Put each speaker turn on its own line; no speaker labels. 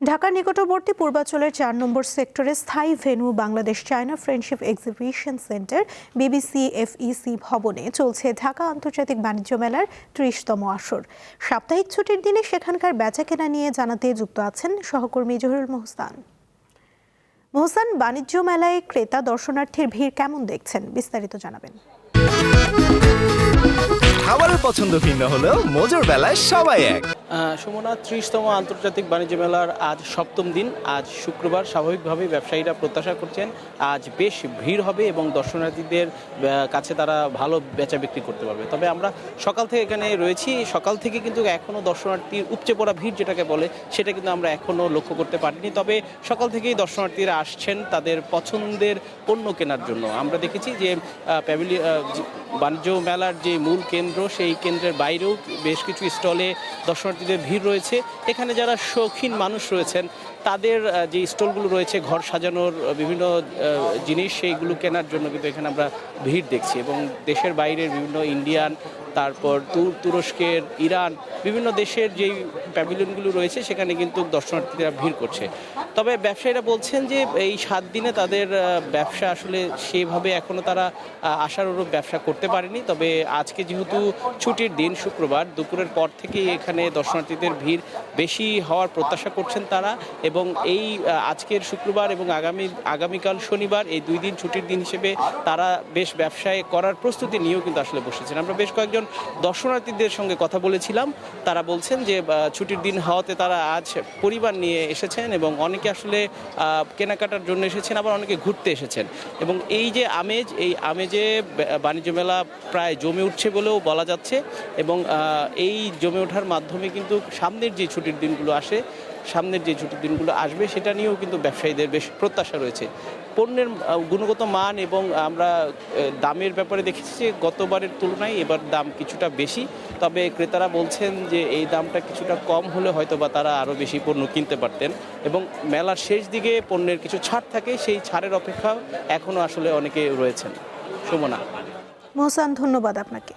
ঢাকার নিকটবর্তী পূর্বাঞ্চলের ৪ নম্বর সেক্টরে স্থায়ী venue Bangladesh China friendship exhibition centre BBCFEC ভবনে চলছে ঢাকা আন্তর্জাতিক বাণিজ্য মেলার ৩০তম আসর। সাপ্তাহিক ছুটির দিনে সেখানকার বেচাকেনা নিয়ে জানাতে যুক্ত আছেন সহকর্মী জহিরুল মোহসান। বাণিজ্য মেলায় ক্রেতা দর্শনার্থীর ভিড় কেমন দেখছেন, বিস্তারিত জানাবেন।
খাবারের পছন্দ ভিন্ন হলেও মজার বেলায় সবাই এক।
সুমনা ৩০তম আন্তর্জাতিক বাণিজ্য মেলার আজ সপ্তম দিন। আজ শুক্রবার। স্বাভাবিকভাবেই ব্যবসায়ীরা প্রত্যাশা করছেন আজ বেশ ভিড় হবে এবং দর্শনার্থীদের কাছে তারা ভালো বেচা বিক্রি করতে পারবে। তবে আমরা সকাল থেকে এখানে রয়েছি, সকাল থেকে কিন্তু এখনও দর্শনার্থীর উপচে পড়া ভিড় যেটাকে বলে সেটা কিন্তু আমরা এখনও লক্ষ্য করতে পারিনি। তবে সকাল থেকেই দর্শনার্থীরা আসছেন তাদের পছন্দের পণ্য কেনার জন্য। আমরা দেখেছি যে বাণিজ্য মেলার যে মূল কেন্দ্র সেই কেন্দ্রের বাইরেও বেশ কিছু স্টলে দর্শনার্থীদের ভিড় রয়েছে। এখানে যারা শৌখিন মানুষ রয়েছেন তাদের যে স্টলগুলো রয়েছে ঘর সাজানোর বিভিন্ন জিনিস সেইগুলো কেনার জন্য কিন্তু এখানে আমরা ভিড় দেখছি এবং দেশের বাইরের বিভিন্ন ইন্ডিয়ান, তারপর তুরস্কের, ইরান, বিভিন্ন দেশের যেই প্যাভিলিয়নগুলো রয়েছে সেখানে কিন্তু দর্শনার্থীরা ভিড় করছে। তবে ব্যবসায়ীরা বলছেন যে এই 7 দিনে তাদের ব্যবসা আসলে সেভাবে এখনও তারা আশানুরূপ ব্যবসা করতে পারেনি। তবে আজকে যেহেতু ছুটির দিন শুক্রবার, দুপুরের পর থেকেই এখানে দর্শনার্থীদের ভিড় বেশি হওয়ার প্রত্যাশা করছেন তারা এবং এই আজকের শুক্রবার এবং আগামীকাল শনিবার এই 2 দিন ছুটির দিন হিসেবে তারা বেশ ব্যবসায় করার প্রস্তুতি নিয়েও কিন্তু আসলে বসেছেন। আমরা বেশ কয়েকজন দর্শনার্থীদের সঙ্গে কথা বলেছিলাম, তারা বলছেন যে ছুটির দিন হওয়াতে তারা আজ পরিবার নিয়ে এসেছেন এবং অনেকে আসলে কেনাকাটার জন্য এসেছেন, আবার অনেকে ঘুরতে এসেছেন এবং এই যে আমেজ, এই আমেজে বাণিজ্য মেলা প্রায় জমে উঠছে বলেও বলা যাচ্ছে এবং এই জমে ওঠার মাধ্যমে কিন্তু সামনের যে ছুটির দিনগুলো আসবে সেটা নিয়েও কিন্তু ব্যবসায়ীদের বেশ প্রত্যাশা রয়েছে। পণ্যের গুণগত মান এবং আমরা দামের ব্যাপারে দেখেছি যে গতবারের তুলনায় এবার দাম কিছুটা বেশি। তবে ক্রেতারা বলছেন যে এই দামটা কিছুটা কম হলে হয়তো বা তারা আরও বেশি পণ্য কিনতে পারতেন এবং মেলার শেষ দিকে পণ্যের কিছু ছাড় থাকে, সেই ছাড়ের অপেক্ষা এখনও আসলে অনেকে রয়েছেন। সুমনা।
মোহসান, ধন্যবাদ আপনাকে।